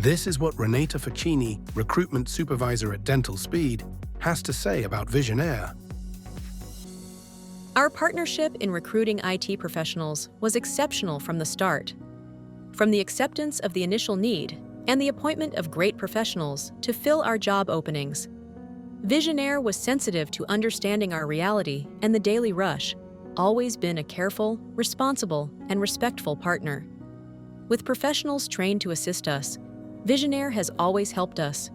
This is what Renata Fachini, recruitment supervisor at Dental Speed, has to say about Visionnaire. Our partnership in recruiting IT professionals was exceptional from the start. From the acceptance of the initial need and the appointment of great professionals to fill our job openings, Visionnaire was sensitive to understanding our reality and the daily rush, always been a careful, responsible, and respectful partner. With professionals trained to assist us, Visionnaire has always helped us